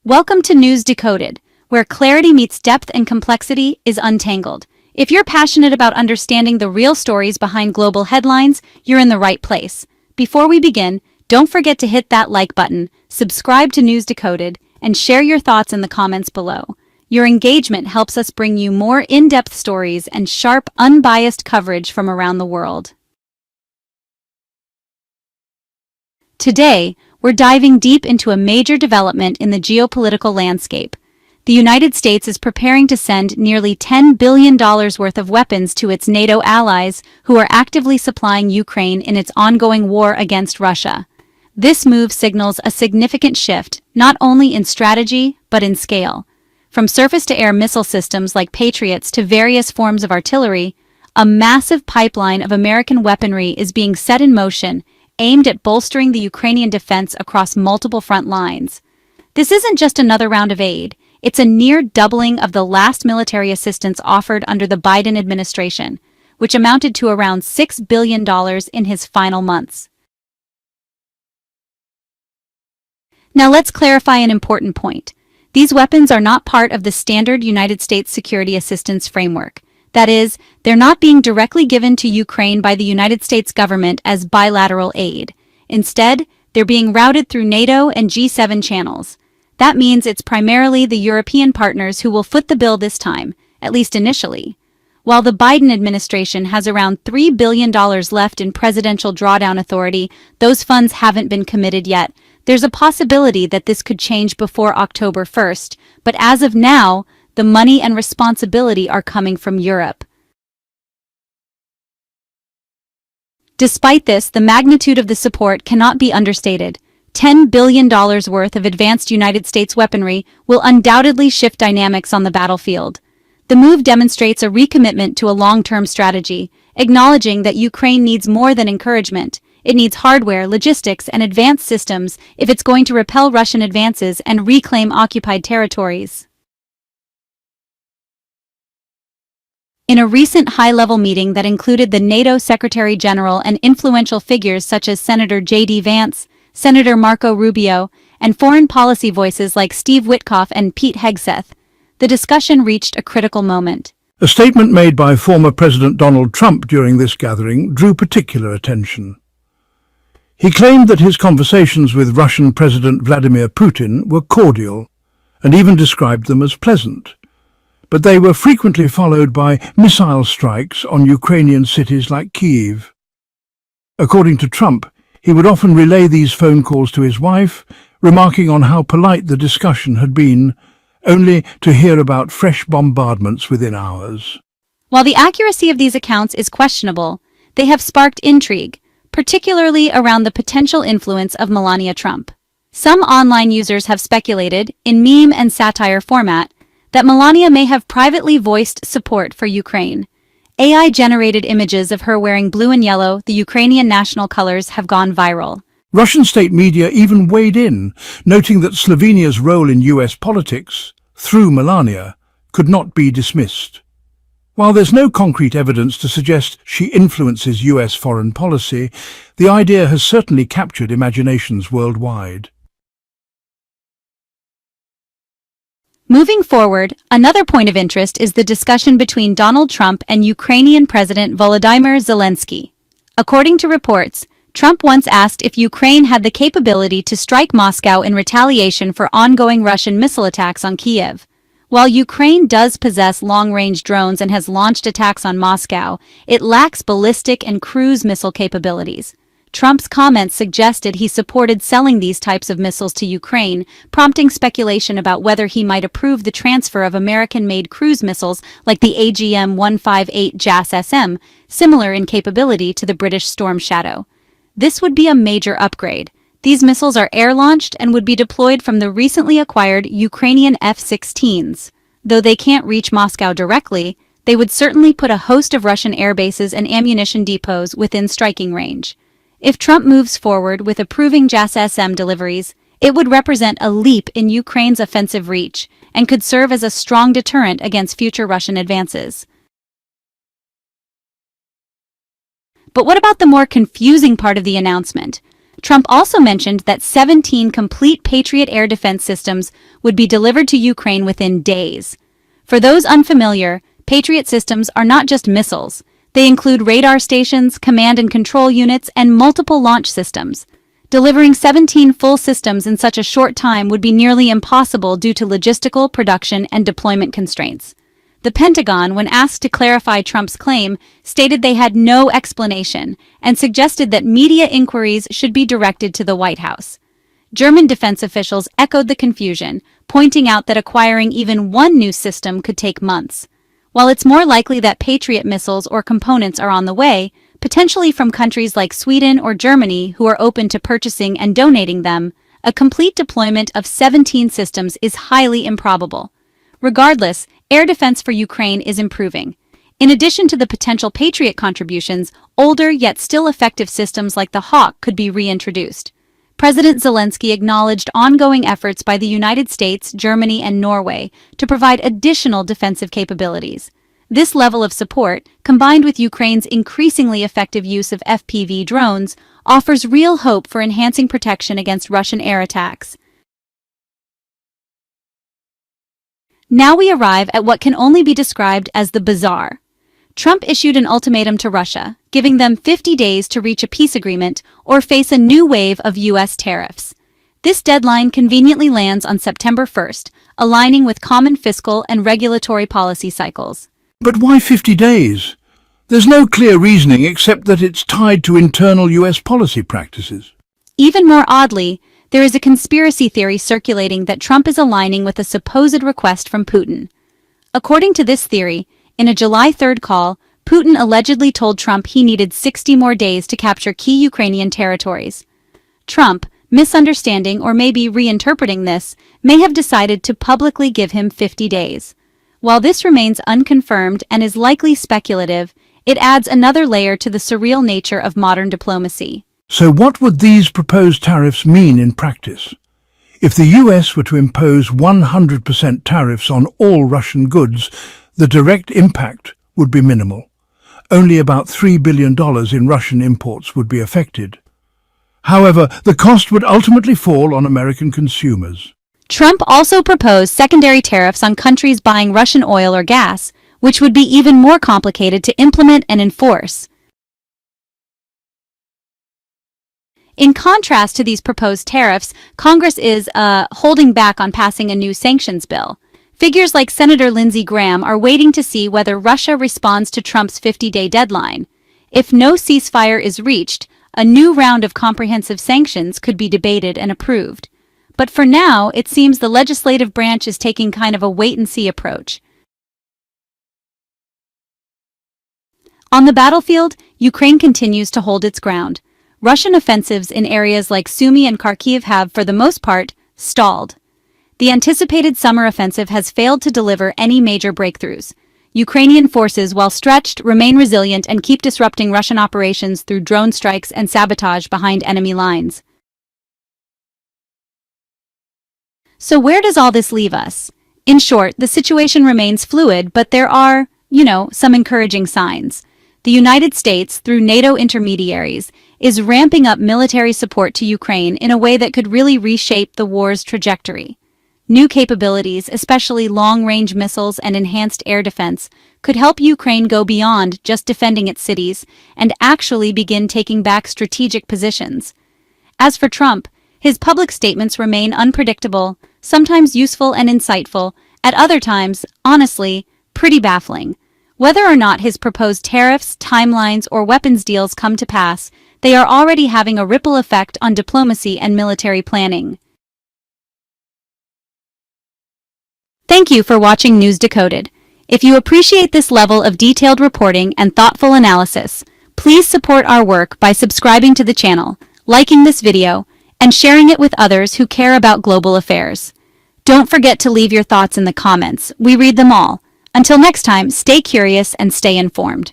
Welcome to News Decoded, where clarity meets depth and complexity is untangled. If you're passionate about understanding the real stories behind global headlines, you're in the right place. Before we begin, don't forget to hit that like button, subscribe to News Decoded, and share your thoughts in the comments below. Your engagement helps us bring you more in-depth stories and sharp, unbiased coverage from around the world. Today, we're diving deep into a major development in the geopolitical landscape. The United States is preparing to send nearly $10 billion worth of weapons to its NATO allies who are actively supplying Ukraine in its ongoing war against Russia. This move signals a significant shift, not only in strategy, but in scale. From surface-to-air missile systems like Patriots to various forms of artillery, a massive pipeline of American weaponry is being set in motion, aimed at bolstering the Ukrainian defense across multiple front lines. This isn't just another round of aid, it's a near doubling of the last military assistance offered under the Biden administration, which amounted to around $6 billion in his final months. Now let's clarify an important point. These weapons are not part of the standard United States security assistance framework. That is, they're not being directly given to Ukraine by the United States government as bilateral aid. Instead, they're being routed through NATO and G7 channels. That means it's primarily the European partners who will foot the bill this time, at least initially. While the Biden administration has around $3 billion left in presidential drawdown authority, those funds haven't been committed yet. There's a possibility that this could change before October 1st, but as of now, the money and responsibility are coming from Europe. Despite this, the magnitude of the support cannot be understated. $10 billion worth of advanced United States weaponry will undoubtedly shift dynamics on the battlefield. The move demonstrates a recommitment to a long-term strategy, acknowledging that Ukraine needs more than encouragement. It needs hardware, logistics, and advanced systems if it's going to repel Russian advances and reclaim occupied territories. In a recent high-level meeting that included the NATO Secretary General and influential figures such as Senator J.D. Vance, Senator Marco Rubio, and foreign policy voices like Steve Witkoff and Pete Hegseth, the discussion reached a critical moment. A statement made by former President Donald Trump during this gathering drew particular attention. He claimed that his conversations with Russian President Vladimir Putin were cordial, and even described them as pleasant. But they were frequently followed by missile strikes on Ukrainian cities like Kyiv. According to Trump, he would often relay these phone calls to his wife, remarking on how polite the discussion had been, only to hear about fresh bombardments within hours. While the accuracy of these accounts is questionable, they have sparked intrigue, particularly around the potential influence of Melania Trump. Some online users have speculated, in meme and satire format, that Melania may have privately voiced support for Ukraine. AI-generated images of her wearing blue and yellow, the Ukrainian national colors, have gone viral. Russian state media even weighed in, noting that Slovenia's role in US politics, through Melania, could not be dismissed. While there's no concrete evidence to suggest she influences US foreign policy, the idea has certainly captured imaginations worldwide. Moving forward, another point of interest is the discussion between Donald Trump and Ukrainian President Volodymyr Zelensky. According to reports, Trump once asked if Ukraine had the capability to strike Moscow in retaliation for ongoing Russian missile attacks on Kyiv. While Ukraine does possess long-range drones and has launched attacks on Moscow, it lacks ballistic and cruise missile capabilities. Trump's comments suggested he supported selling these types of missiles to Ukraine, prompting speculation about whether he might approve the transfer of American-made cruise missiles like the AGM-158 JASSM, similar in capability to the British Storm Shadow. This would be a major upgrade. These missiles are air-launched and would be deployed from the recently acquired Ukrainian F-16s. Though they can't reach Moscow directly, they would certainly put a host of Russian air bases and ammunition depots within striking range. If Trump moves forward with approving JASSM deliveries, it would represent a leap in Ukraine's offensive reach and could serve as a strong deterrent against future Russian advances. But what about the more confusing part of the announcement? Trump also mentioned that 17 complete Patriot air defense systems would be delivered to Ukraine within days. For those unfamiliar, Patriot systems are not just missiles. They include radar stations, command and control units, and multiple launch systems. Delivering 17 full systems in such a short time would be nearly impossible due to logistical, production, and deployment constraints. The Pentagon, when asked to clarify Trump's claim, stated they had no explanation and suggested that media inquiries should be directed to the White House. German defense officials echoed the confusion, pointing out that acquiring even one new system could take months. While it's more likely that Patriot missiles or components are on the way, potentially from countries like Sweden or Germany who are open to purchasing and donating them, a complete deployment of 17 systems is highly improbable. Regardless, air defense for Ukraine is improving. In addition to the potential Patriot contributions, older yet still effective systems like the Hawk could be reintroduced. President Zelensky acknowledged ongoing efforts by the United States, Germany, and Norway to provide additional defensive capabilities. This level of support, combined with Ukraine's increasingly effective use of FPV drones, offers real hope for enhancing protection against Russian air attacks. Now we arrive at what can only be described as the bizarre. Trump issued an ultimatum to Russia, giving them 50 days to reach a peace agreement or face a new wave of U.S. tariffs. This deadline conveniently lands on September 1st, aligning with common fiscal and regulatory policy cycles. But why 50 days? There's no clear reasoning except that it's tied to internal U.S. policy practices. Even more oddly, there is a conspiracy theory circulating that Trump is aligning with a supposed request from Putin. According to this theory, in a July 3rd call, Putin allegedly told Trump he needed 60 more days to capture key Ukrainian territories. Trump, misunderstanding or maybe reinterpreting this, may have decided to publicly give him 50 days. While this remains unconfirmed and is likely speculative, it adds another layer to the surreal nature of modern diplomacy. So what would these proposed tariffs mean in practice? If the US were to impose 100% tariffs on all Russian goods, the direct impact would be minimal. Only about $3 billion in Russian imports would be affected. However, the cost would ultimately fall on American consumers. Trump also proposed secondary tariffs on countries buying Russian oil or gas, which would be even more complicated to implement and enforce. In contrast to these proposed tariffs, Congress is holding back on passing a new sanctions bill. Figures like Senator Lindsey Graham are waiting to see whether Russia responds to Trump's 50-day deadline. If no ceasefire is reached, a new round of comprehensive sanctions could be debated and approved. But for now, it seems the legislative branch is taking kind of a wait-and-see approach. On the battlefield, Ukraine continues to hold its ground. Russian offensives in areas like Sumy and Kharkiv have, for the most part, stalled. The anticipated summer offensive has failed to deliver any major breakthroughs. Ukrainian forces, while stretched, remain resilient and keep disrupting Russian operations through drone strikes and sabotage behind enemy lines. So where does all this leave us? In short, the situation remains fluid, but there are, some encouraging signs. The United States, through NATO intermediaries, is ramping up military support to Ukraine in a way that could really reshape the war's trajectory. New capabilities, especially long-range missiles and enhanced air defense, could help Ukraine go beyond just defending its cities and actually begin taking back strategic positions. As for Trump, his public statements remain unpredictable, sometimes useful and insightful, at other times, honestly, pretty baffling. Whether or not his proposed tariffs, timelines, or weapons deals come to pass, they are already having a ripple effect on diplomacy and military planning. Thank you for watching News Decoded. If you appreciate this level of detailed reporting and thoughtful analysis, please support our work by subscribing to the channel, liking this video, and sharing it with others who care about global affairs. Don't forget to leave your thoughts in the comments. We read them all. Until next time, stay curious and stay informed.